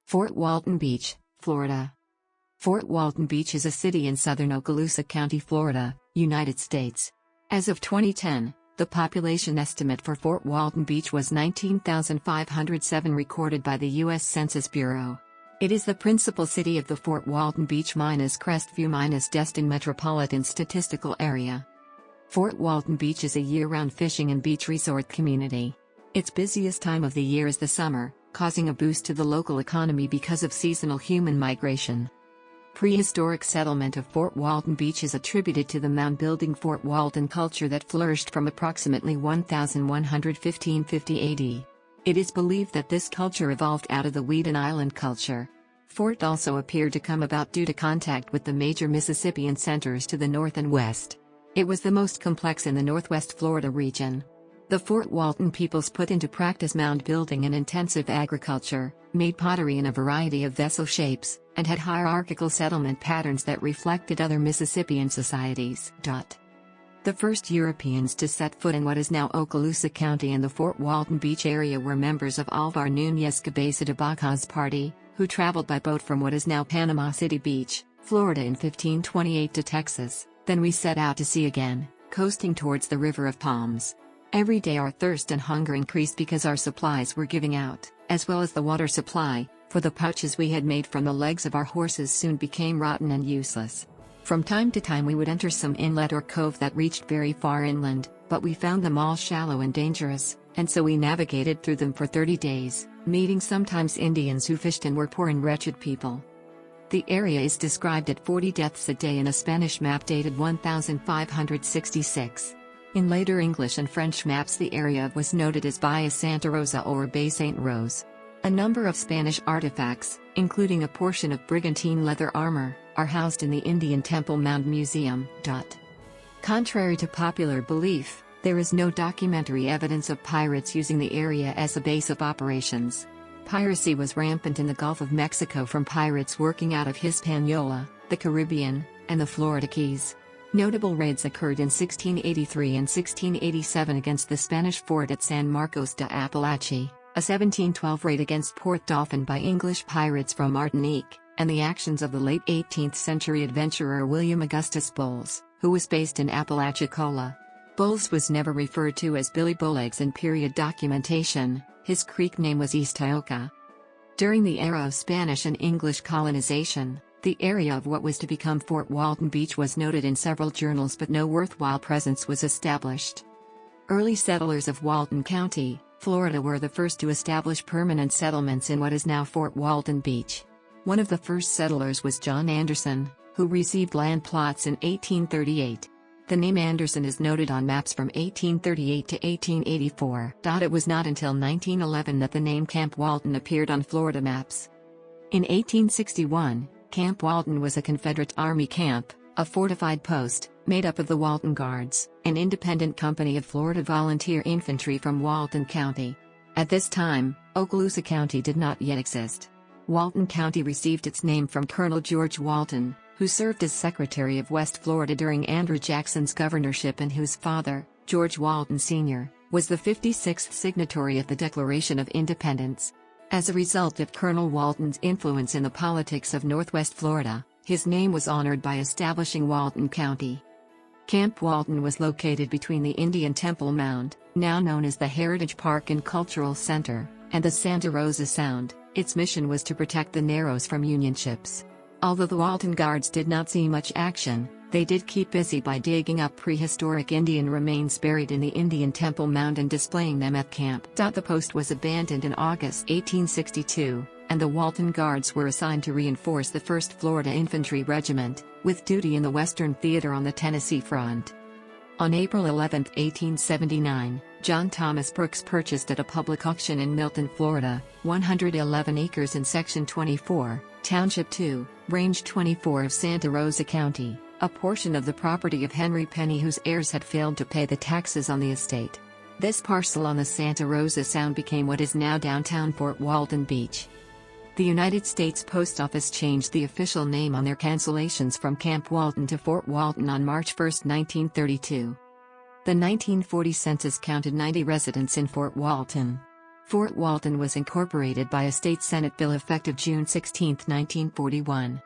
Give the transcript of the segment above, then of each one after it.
Fort Walton Beach, Florida. Fort Walton Beach is a city in southern Okaloosa County, Florida, United States. As of 2010, the population estimate for Fort Walton Beach was 19,507 recorded by the U.S. Census Bureau. It is the principal city of the Fort Walton Beach minus Crestview minus Destin Metropolitan Statistical Area. Fort Walton Beach is a year-round fishing and beach resort community. Its busiest time of the year is the summer, causing a boost to the local economy because of seasonal human migration. Prehistoric settlement of Fort Walton Beach is attributed to the mound-building Fort Walton culture that flourished from approximately 1150 AD. It is believed that this culture evolved out of the Weedon Island culture. Fort also appeared to come about due to contact with the major Mississippian centers to the north and west. It was the most complex in the northwest Florida region. The Fort Walton peoples put into practice mound building and intensive agriculture, made pottery in a variety of vessel shapes, and had hierarchical settlement patterns that reflected other Mississippian societies. The first Europeans to set foot in what is now Okaloosa County and the Fort Walton Beach area were members of Alvar Núñez Cabeza de Vaca's party, who traveled by boat from what is now Panama City Beach, Florida in 1528 to Texas. Then we set out to sea again, coasting towards the River of Palms. Every day our thirst and hunger increased because our supplies were giving out, as well as the water supply, for the pouches we had made from the legs of our horses soon became rotten and useless. From time to time we would enter some inlet or cove that reached very far inland, but we found them all shallow and dangerous, and so we navigated through them for 30 days, meeting sometimes Indians who fished and were poor and wretched people. The area is described at 40 deaths a day in a Spanish map dated 1566. In later English and French maps the area was noted as Baia Santa Rosa or Bay Saint Rose. A number of Spanish artifacts, including a portion of brigantine leather armor, are housed in the Indian Temple Mound Museum. Contrary to popular belief, there is no documentary evidence of pirates using the area as a base of operations. Piracy was rampant in the Gulf of Mexico from pirates working out of Hispaniola, the Caribbean, and the Florida Keys. Notable raids occurred in 1683 and 1687 against the Spanish fort at San Marcos de Apalache, a 1712 raid against Port Dauphin by English pirates from Martinique, and the actions of the late 18th century adventurer William Augustus Bowles, who was based in Apalachicola. Bowles was never referred to as Billy Bowlegs in period documentation. His Creek name was East Tioga. During the era of Spanish and English colonization, the area of what was to become Fort Walton Beach was noted in several journals but no worthwhile presence was established. Early settlers of Walton County, Florida were the first to establish permanent settlements in what is now Fort Walton Beach. One of the first settlers was John Anderson, who received land plots in 1838. The name Anderson is noted on maps from 1838 to 1884. It was not until 1911 that the name Camp Walton appeared on Florida maps. In 1861, Camp Walton was a Confederate Army camp, a fortified post, made up of the Walton Guards, an independent company of Florida volunteer infantry from Walton County. At this time, Okaloosa County did not yet exist. Walton County received its name from Colonel George Walton, who served as Secretary of West Florida during Andrew Jackson's governorship and whose father, George Walton Sr., was the 56th signatory of the Declaration of Independence. As a result of Colonel Walton's influence in the politics of Northwest Florida, his name was honored by establishing Walton County. Camp Walton was located between the Indian Temple Mound, now known as the Heritage Park and Cultural Center, and the Santa Rosa Sound. Its mission was to protect the Narrows from Union ships. Although the Walton Guards did not see much action, they did keep busy by digging up prehistoric Indian remains buried in the Indian Temple Mound and displaying them at camp. The post was abandoned in August 1862, and the Walton Guards were assigned to reinforce the 1st Florida Infantry Regiment, with duty in the Western Theater on the Tennessee front. On April 11, 1879, John Thomas Brooks purchased at a public auction in Milton, Florida, 111 acres in Section 24, Township 2, Range 24 of Santa Rosa County, a portion of the property of Henry Penny whose heirs had failed to pay the taxes on the estate. This parcel on the Santa Rosa Sound became what is now downtown Fort Walton Beach. The United States Post Office changed the official name on their cancellations from Camp Walton to Fort Walton on March 1, 1932. The 1940 census counted 90 residents in Fort Walton. Fort Walton was incorporated by a state Senate bill effective June 16, 1941.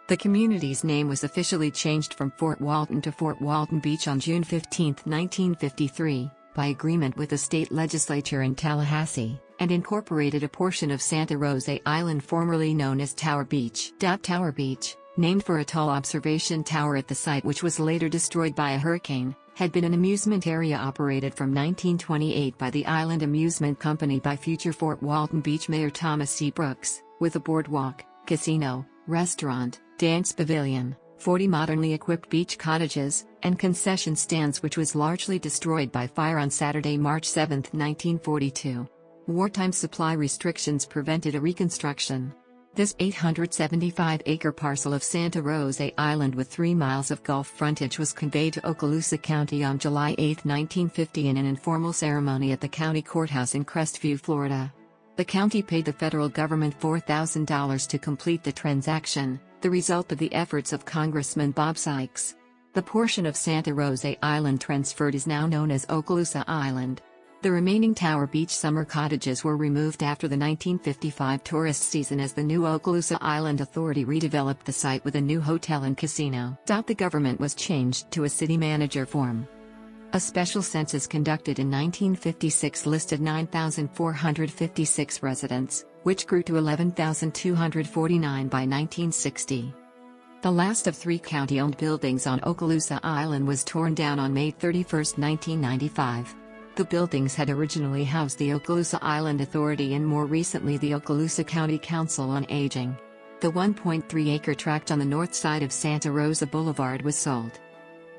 The community's name was officially changed from Fort Walton to Fort Walton Beach on June 15, 1953, by agreement with the state legislature in Tallahassee, and incorporated a portion of Santa Rosa Island formerly known as Tower Beach. Tower Beach, named for a tall observation tower at the site which was later destroyed by a hurricane, had been an amusement area operated from 1928 by the Island Amusement Company by future Fort Walton Beach Mayor Thomas C. Brooks, with a boardwalk, casino, restaurant, dance pavilion, 40 modernly equipped beach cottages, and concession stands, which was largely destroyed by fire on Saturday, March 7, 1942. Wartime supply restrictions prevented a reconstruction. This 875-acre parcel of Santa Rosa Island with 3 miles of Gulf frontage was conveyed to Okaloosa County on July 8, 1950 in an informal ceremony at the county courthouse in Crestview, Florida. The county paid the federal government $4,000 to complete the transaction, the result of the efforts of Congressman Bob Sykes. The portion of Santa Rosa Island transferred is now known as Okaloosa Island. The remaining Tower Beach summer cottages were removed after the 1955 tourist season as the new Okaloosa Island Authority redeveloped the site with a new hotel and casino. The government was changed to a city manager form. A special census conducted in 1956 listed 9,456 residents, which grew to 11,249 by 1960. The last of 3 county-owned buildings on Okaloosa Island was torn down on May 31, 1995. The buildings had originally housed the Okaloosa Island Authority and more recently the Okaloosa County Council on Aging. The 1.3-acre tract on the north side of Santa Rosa Boulevard was sold.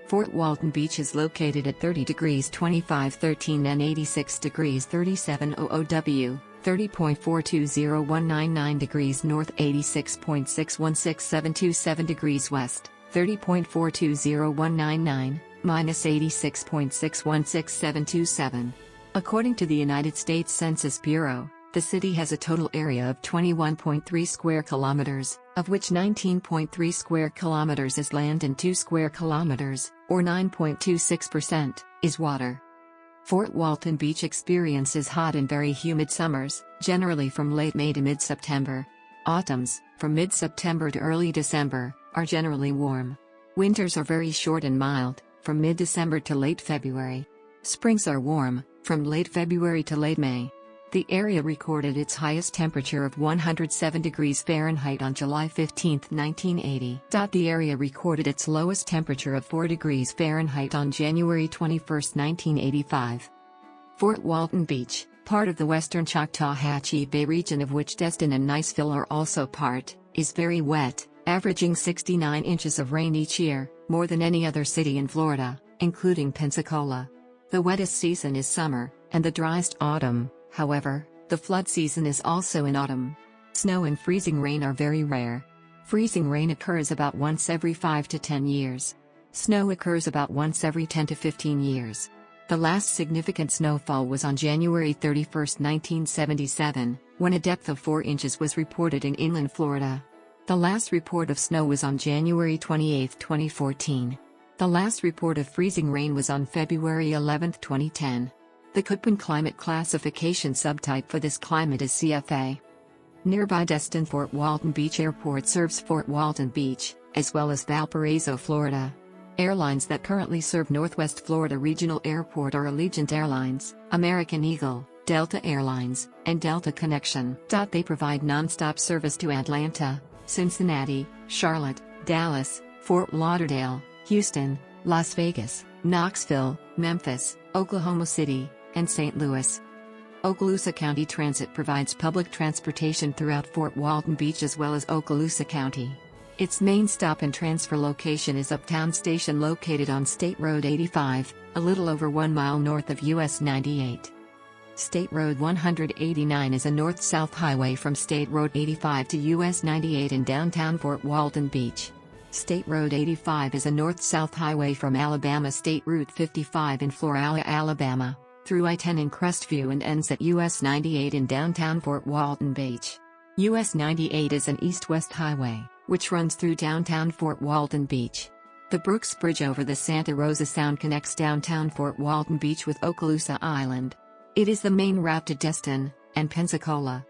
Fort Walton Beach is located at 30 degrees 25'13" and 86 degrees 37'00", 30.420199 degrees north, 86.616727 degrees west, 30.420199, minus 86.616727. According to the United States Census Bureau, the city has a total area of 21.3 square kilometers, of which 19.3 square kilometers is land and 2 square kilometers, or 9.26%, is water. Fort Walton Beach experiences hot and very humid summers, generally from late May to mid-September. Autumns, from mid-September to early December, are generally warm. Winters are very short and mild, from mid-December to late February. Springs are warm, from late February to late May. The area recorded its highest temperature of 107 degrees Fahrenheit on July 15, 1980. The area recorded its lowest temperature of 4 degrees Fahrenheit on January 21, 1985. Fort Walton Beach, part of the western Choctawhatchee Bay region of which Destin and Niceville are also part, is very wet, averaging 69 inches of rain each year, more than any other city in Florida, including Pensacola. The wettest season is summer, and the driest autumn. However, the flood season is also in autumn. Snow and freezing rain are very rare. Freezing rain occurs about once every 5 to 10 years. Snow occurs about once every 10 to 15 years. The last significant snowfall was on January 31, 1977, when a depth of 4 inches was reported in inland Florida. The last report of snow was on January 28, 2014. The last report of freezing rain was on February 11, 2010. The Köppen climate classification subtype for this climate is CFA. Nearby Destin Fort Walton Beach Airport serves Fort Walton Beach, as well as Valparaiso, Florida. Airlines that currently serve Northwest Florida Regional Airport are Allegiant Airlines, American Eagle, Delta Airlines, and Delta Connection. They provide non-stop service to Atlanta, Cincinnati, Charlotte, Dallas, Fort Lauderdale, Houston, Las Vegas, Knoxville, Memphis, Oklahoma City, and St. Louis. Okaloosa County Transit provides public transportation throughout Fort Walton Beach as well as Okaloosa County. Its main stop and transfer location is Uptown Station located on State Road 85, a little over 1 mile north of US 98. State Road 189 is a north-south highway from State Road 85 to US 98 in downtown Fort Walton Beach. State Road 85 is a north-south highway from Alabama State Route 55 in Florala, Alabama, through I-10 in Crestview and ends at US 98 in downtown Fort Walton Beach. US 98 is an east-west highway, which runs through downtown Fort Walton Beach. The Brooks Bridge over the Santa Rosa Sound connects downtown Fort Walton Beach with Okaloosa Island. It is the main route to Destin, and Pensacola.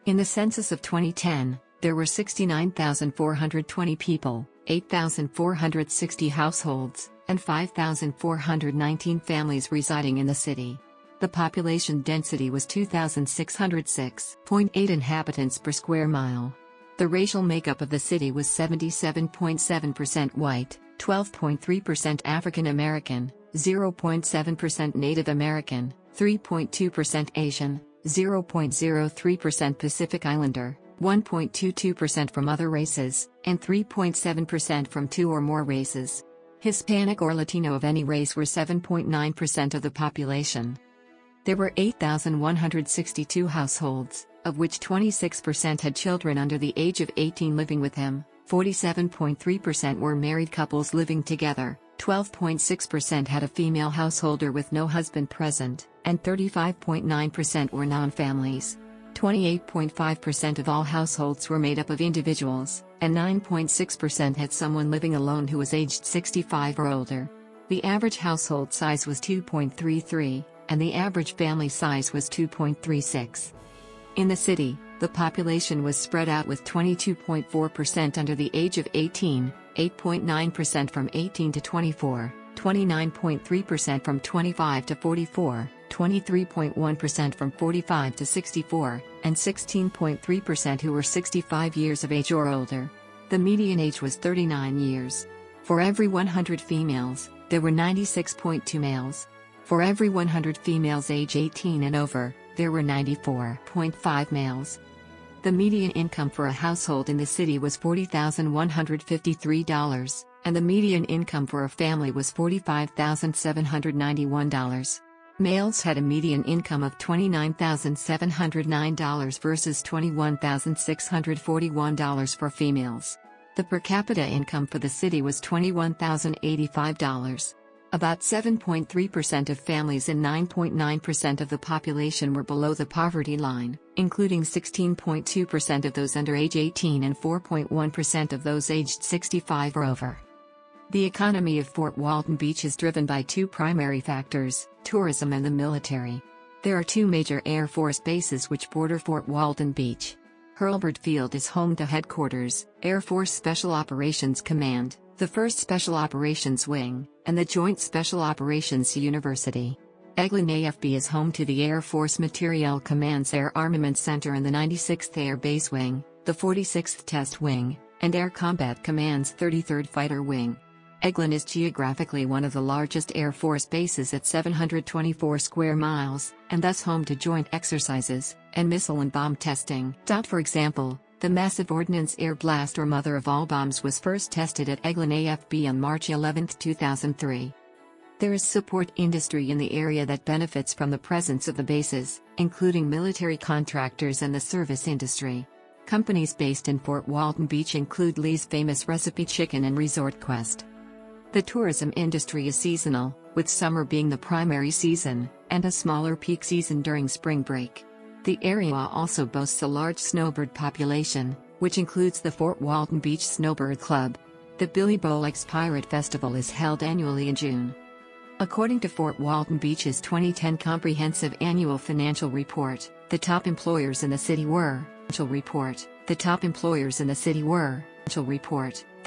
In the census of 2010, there were 69,420 people, 8,460 households, and 5,419 families residing in the city. The population density was 2,606.8 inhabitants per square mile. The racial makeup of the city was 77.7% white, 12.3% African American, 0.7% Native American, 3.2% Asian, 0.03% Pacific Islander, 1.22% from other races, and 3.7% from two or more races. Hispanic or Latino of any race were 7.9% of the population. There were 8,162 households, of which 26% had children under the age of 18 living with them, 47.3% were married couples living together, 12.6% had a female householder with no husband present, and 35.9% were non-families. 28.5% of all households were made up of individuals, and 9.6% had someone living alone who was aged 65 or older. The average household size was 2.33, and the average family size was 2.36. In the city, the population was spread out with 22.4% under the age of 18, 8.9% from 18 to 24, 29.3% from 25 to 44, 23.1% from 45 to 64, and 16.3% who were 65 years of age or older. The median age was 39 years. For every 100 females, there were 96.2 males. For every 100 females age 18 and over, there were 94.5 males. The median income for a household in the city was $40,153, and the median income for a family was $45,791. Males had a median income of $29,709 versus $21,641 for females. The per capita income for the city was $21,085. About 7.3% of families and 9.9% of the population were below the poverty line, including 16.2% of those under age 18 and 4.1% of those aged 65 or over. The economy of Fort Walton Beach is driven by two primary factors: tourism and the military. There are two major Air Force bases which border Fort Walton Beach. Hurlburt Field is home to headquarters, Air Force Special Operations Command, the 1st Special Operations Wing, and the Joint Special Operations University. Eglin AFB is home to the Air Force Materiel Command's Air Armament Center and the 96th Air Base Wing, the 46th Test Wing, and Air Combat Command's 33rd Fighter Wing. Eglin is geographically one of the largest Air Force bases at 724 square miles, and thus home to joint exercises and missile and bomb testing. For example, the massive Ordnance Air Blast, or mother of all bombs, was first tested at Eglin AFB on March 11, 2003. There is support industry in the area that benefits from the presence of the bases, including military contractors and the service industry. Companies based in Fort Walton Beach include Lee's Famous Recipe Chicken and Resort Quest. The tourism industry is seasonal, with summer being the primary season, and a smaller peak season during spring break. The area also boasts a large snowbird population, which includes the Fort Walton Beach Snowbird Club. The Billy Bolex Pirate Festival is held annually in June. According to Fort Walton Beach's 2010 Comprehensive Annual Financial Report, the top employers in the city were. The top employers in the city were.